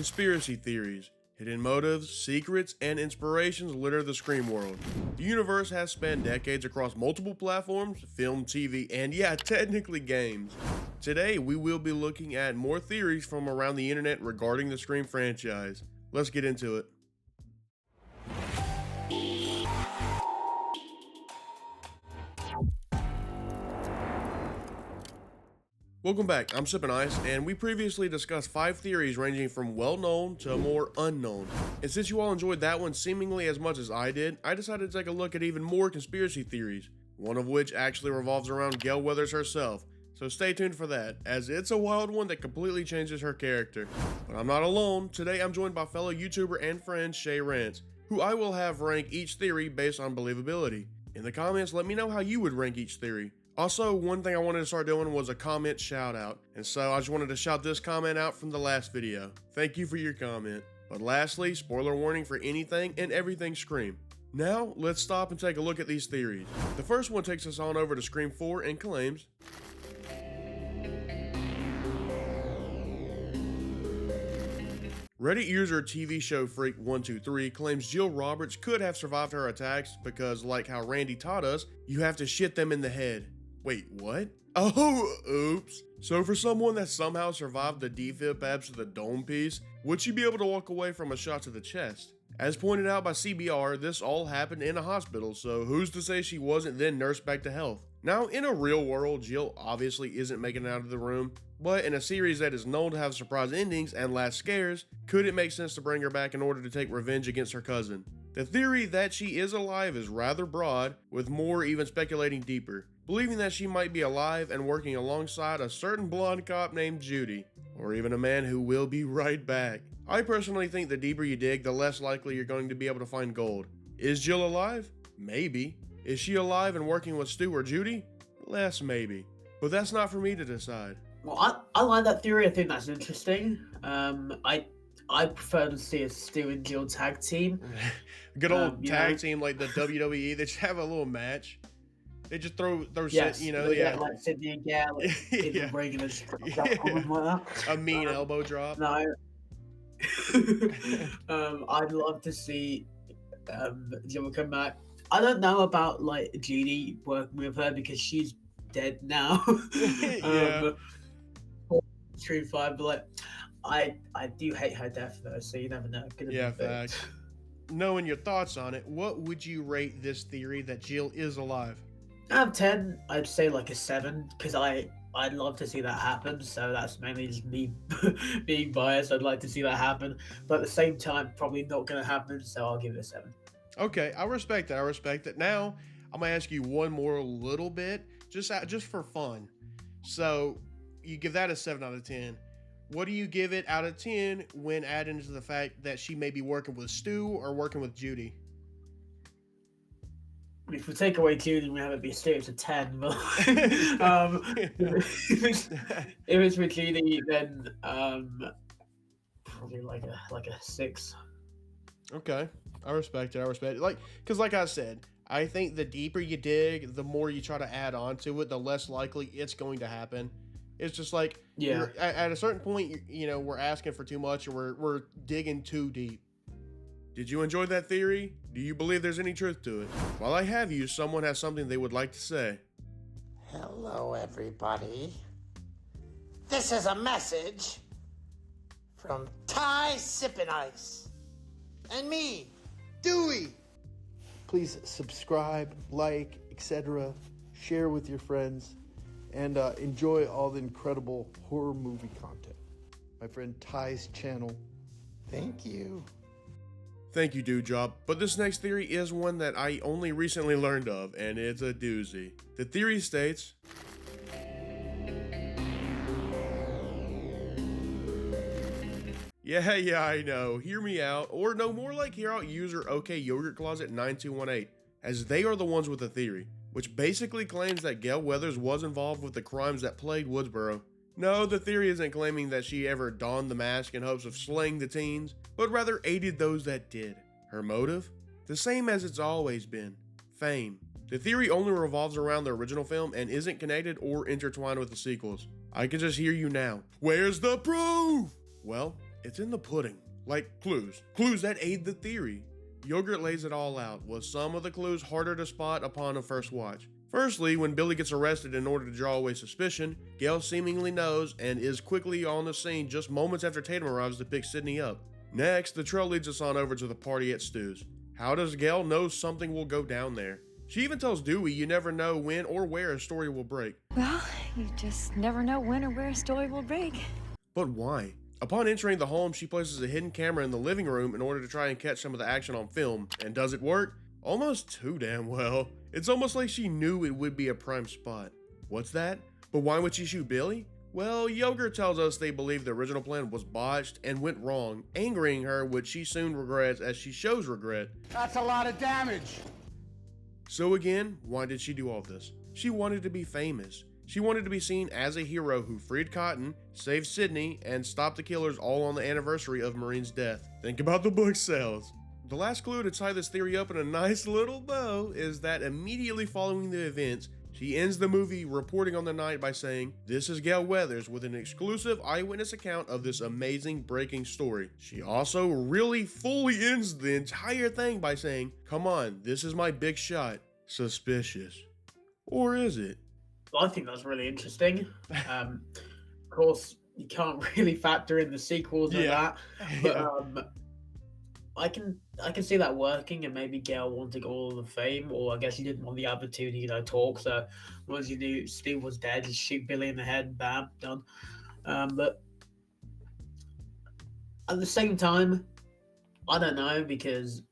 Conspiracy theories, hidden motives, secrets, and inspirations litter the Scream world. The universe has spanned decades across multiple platforms, film, TV, and yeah, technically games. Today, we will be looking at more theories from around the internet regarding the Scream franchise. Let's get into it. Welcome back, I'm Sippin, and we previously discussed 5 theories ranging from well-known to more unknown. And since you all enjoyed that one seemingly as much as I did, I decided to take a look at even more conspiracy theories, one of which actually revolves around Gale Weathers herself. So stay tuned for that, as it's a wild one that completely changes her character. But I'm not alone. Today I'm joined by fellow YouTuber and friend SheaRants, who I will have rank each theory based on believability. In the comments, let me know how you would rank each theory. Also, one thing I wanted to start doing was a comment shout out, and so I just wanted to shout this comment out from the last video. Thank you for your comment. But lastly, spoiler warning for anything and everything Scream. Now, let's stop and take a look at these theories. The first one takes us on over to Scream 4 and claims, Reddit user TV Show Freak 123 claims Jill Roberts could have survived her attacks because, like how Randy taught us, you have to shit them in the head. Wait, what? Oh, oops. So for someone that somehow survived the defib abs to the dome piece, would she be able to walk away from a shot to the chest? As pointed out by CBR, this all happened in a hospital, so who's to say she wasn't then nursed back to health? Now, in a real world, Jill obviously isn't making it out of the room, but in a series that is known to have surprise endings and last scares, could it make sense to bring her back in order to take revenge against her cousin? The theory that she is alive is rather broad, with more even speculating deeper, believing that she might be alive and working alongside a certain blonde cop named Judy, or even a man who will be right back. I personally think the deeper you dig, the less likely you're going to be able to find gold. Is Jill alive? Maybe. Is she alive and working with Stu or Judy? Less maybe. But that's not for me to decide. Well, I like that theory. I think that's interesting. I prefer to see a Stu and Jill tag team. Good old tag team like the WWE. They just have a little match. They just throw yes, shit, like Sydney and Gale in the ring and just like that. A mean elbow drop. No. I'd love to see Jill come back. I don't know about like Judy working with her because she's dead now. Scream 5, but like I do hate her death though, so you never know. Yeah, facts. Knowing your thoughts on it, what would you rate this theory that Jill is alive? Out of 10, I'd say like a 7 because I'd love to see that happen. So that's mainly just me being biased. I'd like to see that happen, but at the same time, probably not going to happen. So I'll give it a 7. Okay, I respect that. I respect it. Now I'm gonna ask you one more little bit, just for fun. So you give that a 7 out of 10. What do you give it out of 10 when adding into the fact that she may be working with Stu or working with Judy? If we take away Judy, we have it be Stu, it's a 10. But if it's with Judy, then probably like a 6. Okay, I respect it. Because like I said, I think the deeper you dig, the more you try to add on to it, the less likely it's going to happen. It's just like, at a certain point, we're asking for too much, or we're digging too deep. Did you enjoy that theory? Do you believe there's any truth to it? While I have you, someone has something they would like to say. Hello, everybody. This is a message from Ty Sippin and me, Dewey. Please subscribe, like, etc. Share with your friends, and enjoy all the incredible horror movie content. My friend Ty's channel. Thank you. Thank you, Dewdrop. But this next theory is one that I only recently learned of, and it's a doozy. The theory states, Yeah, I know. Hear me out. Or no, more like hear out user OKYogurtCloset9218, as they are the ones with the theory, which basically claims that Gale Weathers was involved with the crimes that plagued Woodsboro. No, the theory isn't claiming that she ever donned the mask in hopes of slaying the teens, but rather aided those that did. Her motive? The same as it's always been. Fame. The theory only revolves around the original film and isn't connected or intertwined with the sequels. I can just hear you now. Where's the proof? Well, It's in the pudding. Like clues. Clues that aid the theory. Yogurt lays it all out, with some of the clues harder to spot upon a first watch. Firstly, when Billy gets arrested in order to draw away suspicion, Gale seemingly knows and is quickly on the scene just moments after Tatum arrives to pick Sydney up. Next, the trail leads us on over to the party at Stu's. How does Gale know something will go down there? She even tells Dewey you never know when or where a story will break. Well, you just never know when or where a story will break. But why? Upon entering the home, she places a hidden camera in the living room in order to try and catch some of the action on film. And does it work? Almost too damn well. It's almost like she knew it would be a prime spot. What's that? But why would she shoot Billy? Well, Yogurt tells us they believe the original plan was botched and went wrong, angering her, which she soon regrets as she shows regret. That's a lot of damage. So again, why did she do all this? She wanted to be famous. She wanted to be seen as a hero who freed Cotton, saved Sydney, and stopped the killers all on the anniversary of Marine's death. Think about the book sales. The last clue to tie this theory up in a nice little bow is that immediately following the events, she ends the movie reporting on the night by saying, "This is Gale Weathers with an exclusive eyewitness account of this amazing breaking story." She also really fully ends the entire thing by saying, "Come on, this is my big shot." Suspicious. Or is it? I think that's really interesting. Of course, you can't really factor in the sequels and that, but I can see that working, and maybe Gale wanted all the fame, or I guess he didn't want the other two to talk. So once you knew Steve was dead, just shoot Billy in the head, bam, done. But at the same time, I don't know, because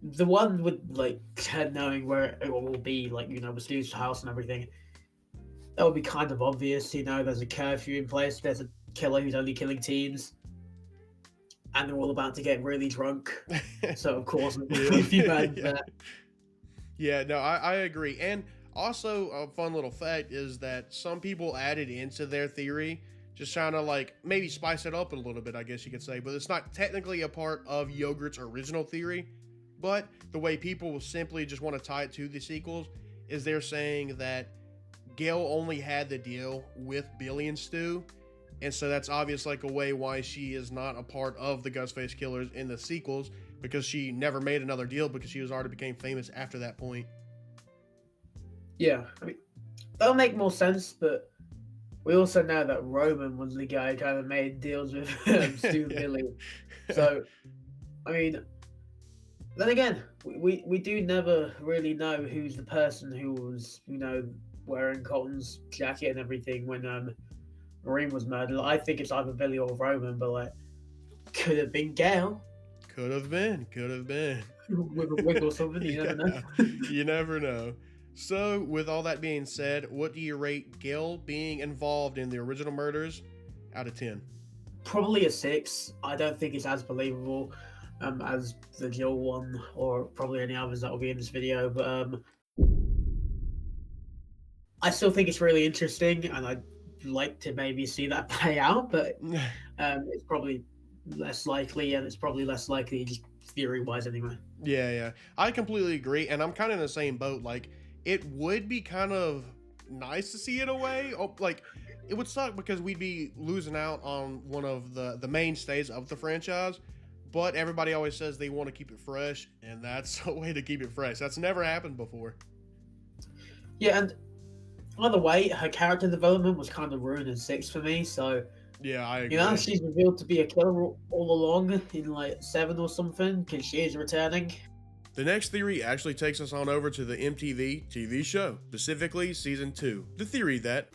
the one with Ted knowing where it will be, with Steve's house and everything, that would be kind of obvious. There's a curfew in place. There's a killer who's only killing teens, and they're all about to get really drunk. So of course, if you Yeah, no, I agree. And also, a fun little fact is that some people added into their theory, just trying to maybe spice it up a little bit, I guess you could say. But it's not technically a part of Yogurt's original theory. But the way people will simply just want to tie it to the sequels is they're saying that Gale only had the deal with Billy and Stu, and so that's obvious a way why she is not a part of the Ghostface Killers in the sequels, because she never made another deal because she was already became famous after that point. Yeah, I mean, that'll make more sense, but we also know that Roman was the guy who kind of made deals with Stu and Billy. So, I mean, then again, we do never really know who's the person who was, wearing Colton's jacket and everything when Marine was murdered. I think it's either Billy or Roman, but could have been Gale. Could have been. With a wig or something, you never know. You never know. So, with all that being said, what do you rate Gale being involved in the original murders out of 10? Probably a 6. I don't think it's as believable as the Jill one, or probably any others that will be in this video, but I still think it's really interesting, and I'd like to maybe see that play out, but it's probably less likely, and it's probably less likely just theory-wise anyway. Yeah. I completely agree, and I'm kind of in the same boat. It would be kind of nice to see it away. It would suck because we'd be losing out on one of the mainstays of the franchise, but everybody always says they want to keep it fresh, and that's a way to keep it fresh. That's never happened before. Yeah, and by the way, her character development was kind of ruined in 6 for me, so yeah, I agree. She's revealed to be a killer all along in 7 or something, because she is returning. The next theory actually takes us on over to the MTV TV show, specifically season 2. The theory that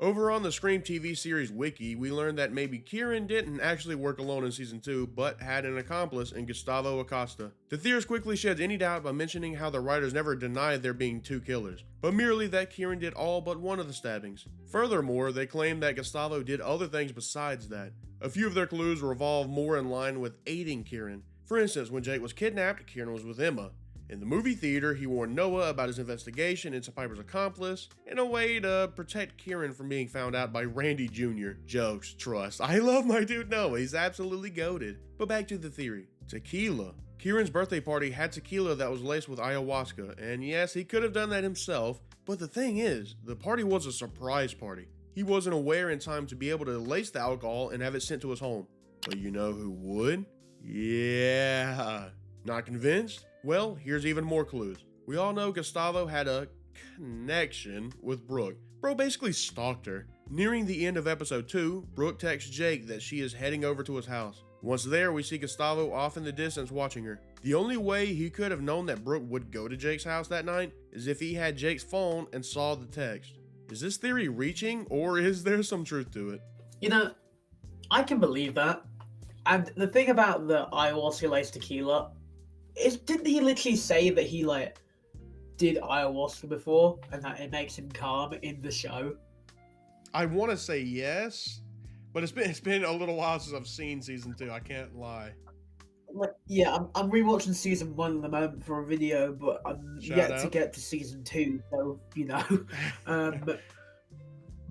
over on the Scream TV series wiki, we learned that maybe Kieran didn't actually work alone in season 2, but had an accomplice in Gustavo Acosta. The theorist quickly sheds any doubt by mentioning how the writers never denied there being 2 killers, but merely that Kieran did all but one of the stabbings. Furthermore, they claim that Gustavo did other things besides that. A few of their clues revolve more in line with aiding Kieran. For instance, when Jake was kidnapped, Kieran was with Emma. In the movie theater, he warned Noah about his investigation into Piper's accomplice in a way to protect Kieran from being found out by Randy Jr. Jokes, trust. I love my dude Noah, he's absolutely goated. But back to the theory. Tequila. Kieran's birthday party had tequila that was laced with ayahuasca, and yes, he could have done that himself, But the thing is, the party was a surprise party. He wasn't aware in time to be able to lace the alcohol and have it sent to his home. But you know who would? Yeah. Not convinced? Well, here's even more clues. We all know Gustavo had a connection with Brooke. Bro basically stalked her. Nearing the end of episode 2, Brooke texts Jake that she is heading over to his house. Once there, we see Gustavo off in the distance watching her. The only way he could have known that Brooke would go to Jake's house that night is if he had Jake's phone and saw the text. Is this theory reaching, or is there some truth to it? You know, I can believe that. And the thing about the ayahuasca laced tequila is, didn't he literally say that he did ayahuasca before and that it makes him calm in the show? I want to say yes, but it's been a little while since I've seen season 2. I can't lie. Yeah, I'm rewatching season 1 at the moment for a video, but I'm yet to get to season 2. So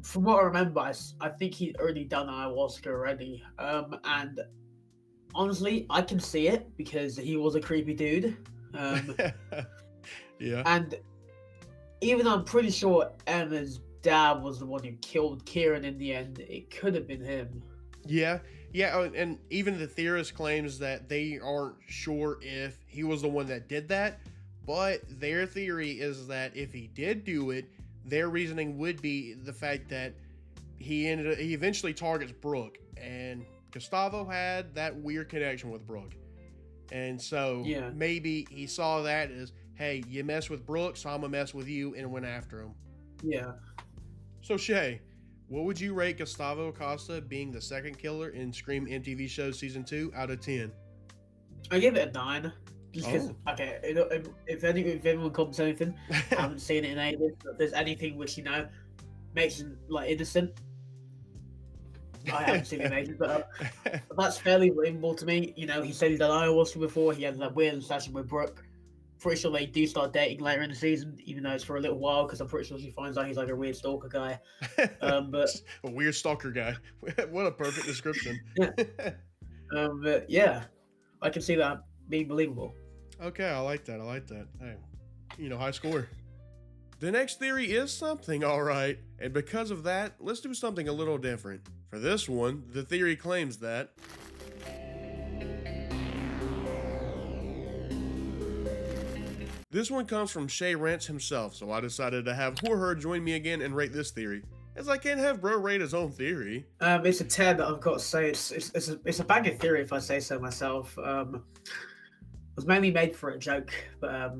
from what I remember, I think he'd already done ayahuasca already. And honestly, I can see it because he was a creepy dude. Yeah. And even though I'm pretty sure Emma's dad was the one who killed Kieran in the end, it could have been him. Yeah, and even the theorist claims that they aren't sure if he was the one that did that, but their theory is that if he did do it, their reasoning would be the fact that he eventually targets Brooke, and Gustavo had that weird connection with Brooke. And so maybe he saw that as, hey, you mess with Brooke, so I'm gonna mess with you, and went after him. Yeah. So Shay, what would you rate Gustavo Acosta being the second killer in Scream MTV Show Season 2 out of 10? I give it a 9. Just because, okay, if anyone comes to anything, I haven't seen it in ages, but if there's anything which, makes him, innocent, I haven't seen it in ages, but that's fairly believable to me. He said he'd done ayahuasca before, he had that weird obsession with Brooke. Pretty sure they do start dating later in the season, even though it's for a little while, because I'm pretty sure she finds out he's a weird stalker guy. But a weird stalker guy. What a perfect description. But yeah, I can see that being believable. Okay, I like that. Hey, high score. The next theory is something, all right. And because of that, let's do something a little different. For this one, the theory claims that this one comes from SheaRants himself, so I decided to have HorrHer join me again and rate this theory, as I can't have bro rate his own theory. It's a 10, I've got to say. It's a banging theory if I say so myself. It was mainly made for a joke, but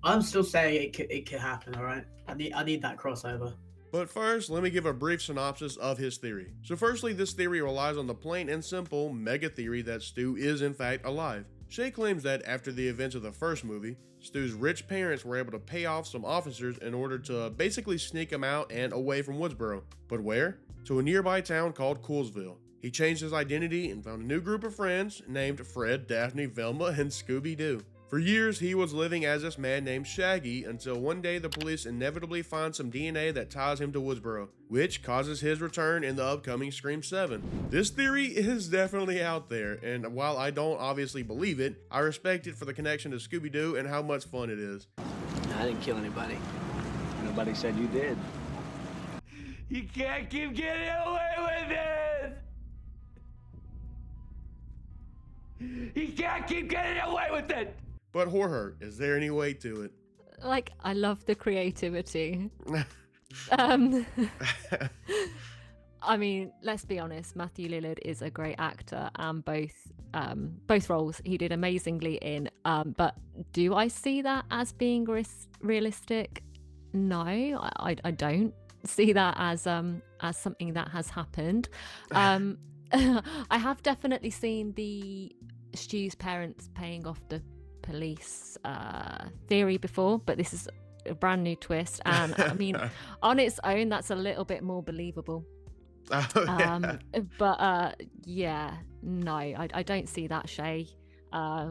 I'm still saying it could happen, alright? I need that crossover. But first, let me give a brief synopsis of his theory. So firstly, this theory relies on the plain and simple mega theory that Stu is in fact alive. Shay claims that after the events of the first movie, Stu's rich parents were able to pay off some officers in order to basically sneak him out and away from Woodsboro. But where? To a nearby town called Coolsville. He changed his identity and found a new group of friends named Fred, Daphne, Velma, and Scooby-Doo. For years, he was living as this man named Shaggy until one day the police inevitably find some DNA that ties him to Woodsboro, which causes his return in the upcoming Scream 7. This theory is definitely out there, and while I don't obviously believe it, I respect it for the connection to Scooby-Doo and how much fun it is. I didn't kill anybody. Nobody said you did. You can't keep getting away with it! You can't keep getting away with it! But HorrHer, is there any way to it? I love the creativity. I mean, let's be honest, Matthew Lillard is a great actor, and both roles he did amazingly in. But do I see that as being realistic? No, I don't see that as something that has happened. I have definitely seen the Stu's parents paying off the police theory before, but this is a brand new twist, and I mean, on its own, that's a little bit more believable. But yeah, no, I don't see that, Shay. I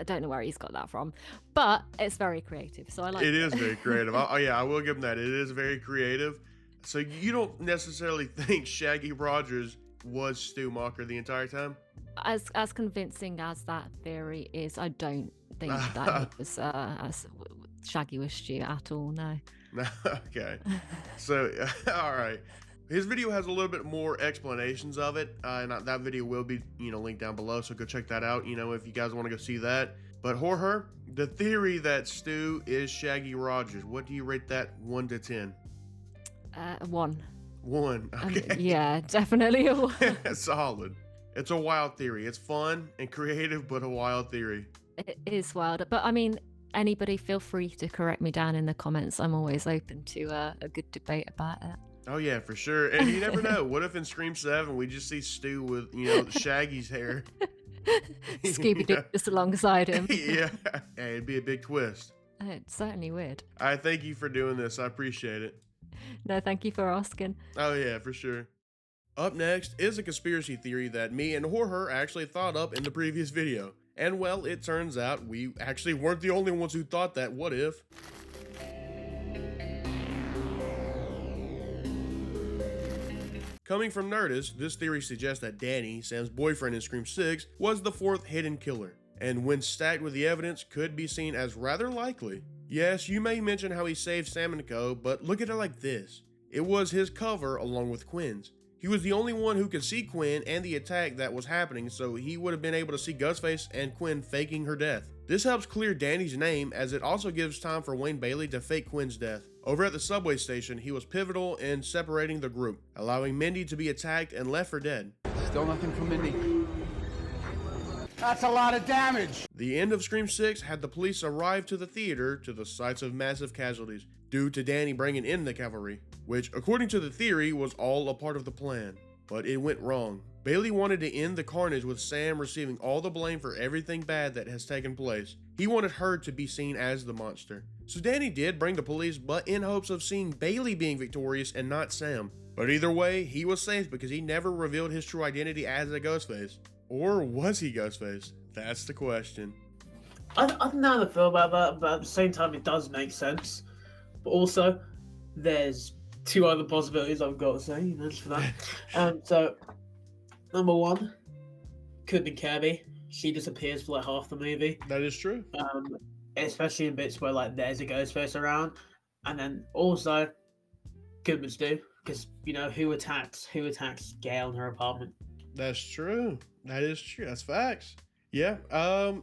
don't know where he's got that from, but it's very creative, so I like it. It is very creative. I will give him that. It is very creative. So you don't necessarily think Shaggy Rogers was Stu Macher the entire time? As convincing as that theory is, I don't think that it was Shaggy was Stu at all. No. Okay. So, all right. His video has a little bit more explanations of it, and that video will be, linked down below, so go check that out, if you guys want to go see that. But HorrHer, the theory that Stu is Shaggy Rogers, what do you rate that 1 to 10? 1. 1, okay. Yeah, definitely a 1. Solid. It's a wild theory. It's fun and creative, but a wild theory. It is wild, but I mean, anybody feel free to correct me down in the comments. I'm always open to a good debate about it. Oh yeah, for sure. And you never know. What if in Scream 7 we just see Stu with, Shaggy's hair? Scooby-Doo just alongside him. Yeah. Hey, it'd be a big twist. It certainly would. I thank you for doing this. I appreciate it. No, thank you for asking. Oh yeah, for sure. Up next is a conspiracy theory that me and HorrHer actually thought up in the previous video. And well, it turns out we actually weren't the only ones who thought that. What if? Coming from Nerdist, this theory suggests that Danny, Sam's boyfriend in Scream 6, was the 4th hidden killer, and when stacked with the evidence, could be seen as rather likely. Yes, you may mention how he saved Sam and Co, but look at it like this. It was his cover along with Quinn's. He was the only one who could see Quinn and the attack that was happening, so he would have been able to see Ghostface and Quinn faking her death. This helps clear Danny's name, as it also gives time for Wayne Bailey to fake Quinn's death. Over at the subway station, he was pivotal in separating the group, allowing Mindy to be attacked and left for dead. Still nothing from Mindy. That's a lot of damage. The end of Scream 6 had the police arrive to the theater to the sites of massive casualties, due to Danny bringing in the cavalry, which, according to the theory, was all a part of the plan. But it went wrong. Bailey wanted to end the carnage with Sam receiving all the blame for everything bad that has taken place. He wanted her to be seen as the monster. So Danny did bring the police, but in hopes of seeing Bailey being victorious and not Sam. But either way, he was safe because he never revealed his true identity as a Ghostface. Or was he Ghostface? That's the question. I don't know how to feel about that, but at the same time, it does make sense. But also, there's 2 other possibilities I've got to say, just for that. So, number 1, could be Kirby. She disappears for like half the movie. That is true. Especially in bits where like there's a Ghostface around. And then also, could be Stu, because who attacks Gail in her apartment? That's true. That is true. That's facts. Yeah.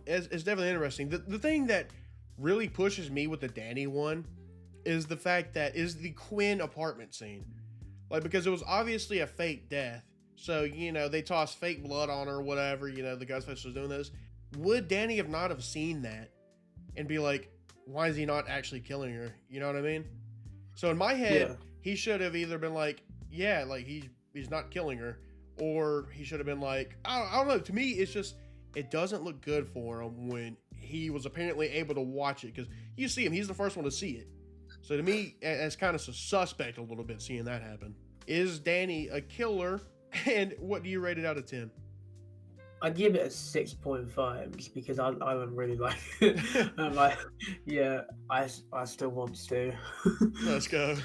It's definitely interesting. The thing that really pushes me with the Danny one is the fact that is the Quinn apartment scene. Like, because it was obviously a fake death. So, they tossed fake blood on her or whatever, the Ghostface was doing this. Would Danny have not have seen that and be like, why is he not actually killing her? You know what I mean? So in my head, he should have either been like, yeah, like he's not killing her, or he should have been like, I don't know. To me, it's just, it doesn't look good for him when he was apparently able to watch it, because you see him, he's the first one to see it. So to me, it's kind of suspect a little bit seeing that happen. Is Danny a killer? And what do you rate it out of 10? I'd give it a 6.5 just because I don't really like it. I'm like, yeah, I still want to. Let's go.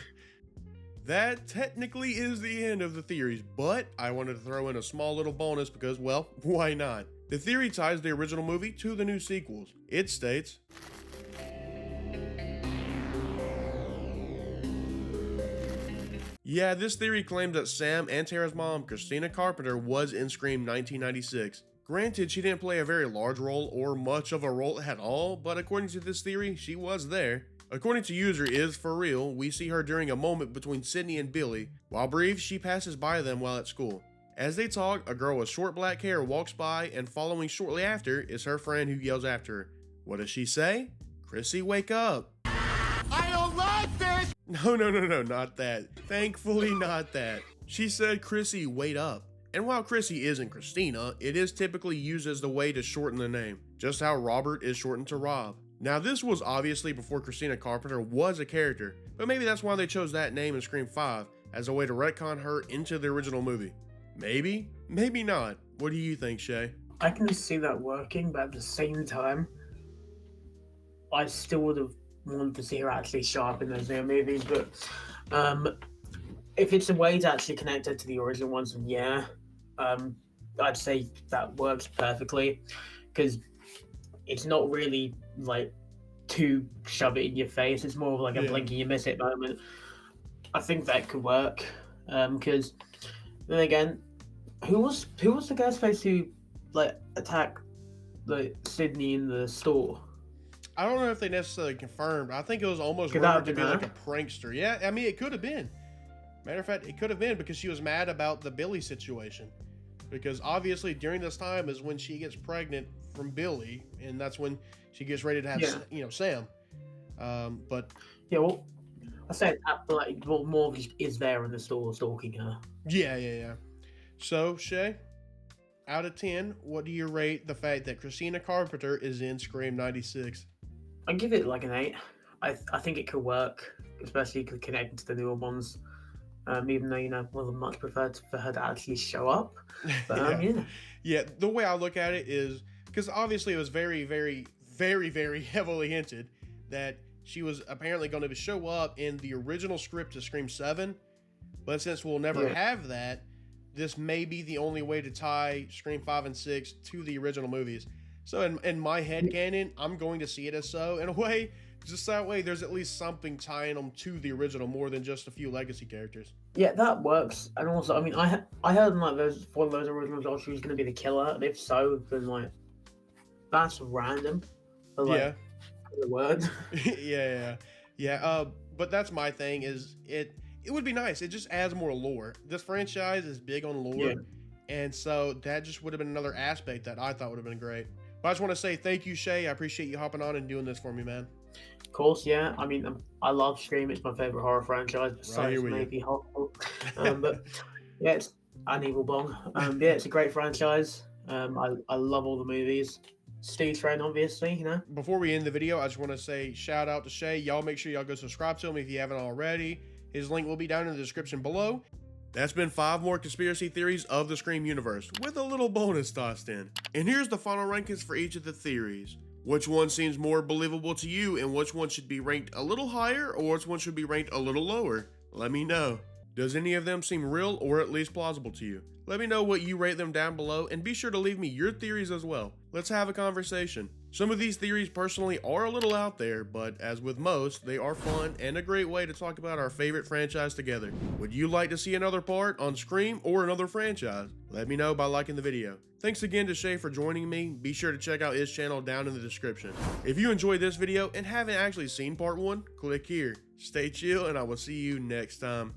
That technically is the end of the theories, but I wanted to throw in a small little bonus because, well, why not? The theory ties the original movie to the new sequels. It states, yeah, this theory claims that Sam and Tara's mom, Christina Carpenter, was in Scream 1996. Granted, she didn't play a very large role or much of a role at all, but according to this theory, she was there. According to user Is For Real, we see her during a moment between Sydney and Billy. While brief, she passes by them while at school. As they talk, a girl with short black hair walks by, and following shortly after is her friend who yells after her. What does she say? Chrissy, wake up. I don't like this! No, not that. Thankfully, not that. She said, Chrissy, wait up. And while Chrissy isn't Christina, it is typically used as the way to shorten the name, just how Robert is shortened to Rob. Now, this was obviously before Christina Carpenter was a character, but maybe that's why they chose that name in Scream 5 as a way to retcon her into the original movie. Maybe, maybe not. What do you think, Shay? I can see that working, but at the same time, I still would have wanted to see her actually show up in those new movies. But if it's a way to actually connect her to the original ones, then yeah, I'd say that works perfectly, because it's not really like too shove it in your face. It's more of like a blink and you miss it moment. I think that could work. Because then again, who was the guy's face who like attacked like Sydney in the store? I don't know if they necessarily confirmed. I think it was almost Could that rumored to have be been like a prankster. Yeah, I mean, it could have been. Matter of fact, it could have been because she was mad about the Billy situation. Because obviously during this time is when she gets pregnant from Billy, and that's when she gets ready to have, Sam. But yeah, well, I said like Morgan is there in the store stalking her. Yeah. So Shay, out of 10, what do you rate the fact that Christina Carpenter is in Scream '96? I give it like an 8. I think it could work, especially connecting to the newer ones. Even though would have much preferred for her to actually show up. But yeah. The way I look at it is because obviously it was very, very, very, very heavily hinted that she was apparently going to show up in the original script to Scream 7, but since we'll never have that, this may be the only way to tie Scream 5 and 6 to the original movies. So in my head canon, I'm going to see it as so in a way. Just that way, there's at least something tying them to the original more than just a few legacy characters. Yeah, that works. And also, I mean, I heard like there's one of those originals she was going to be the killer, and if so, then like that's random. But, like, the word. yeah. But that's my thing. Is it would be nice. It just adds more lore. This franchise is big on lore, and so that just would have been another aspect that I thought would have been great. But I just want to say thank you, Shay. I appreciate you hopping on and doing this for me, man. Of course, yeah. I mean, I love Scream. It's my favorite horror franchise, besides maybe Horror. But yeah, it's an Evil Bong. Yeah, it's a great franchise. I love all the movies. Steve's friend, obviously, Before we end the video, I just want to say shout out to Shay. Y'all make sure y'all go subscribe to him if you haven't already. His link will be down in the description below. That's been 5 more conspiracy theories of the Scream universe, with a little bonus tossed in. And here's the final rankings for each of the theories. Which one seems more believable to you, and which one should be ranked a little higher, or which one should be ranked a little lower? Let me know. Does any of them seem real or at least plausible to you? Let me know what you rate them down below, and be sure to leave me your theories as well. Let's have a conversation. Some of these theories personally are a little out there, but as with most, they are fun and a great way to talk about our favorite franchise together. Would you like to see another part on Scream or another franchise? Let me know by liking the video. Thanks again to Shay for joining me. Be sure to check out his channel down in the description. If you enjoyed this video and haven't actually seen part 1, click here. Stay chill, and I will see you next time.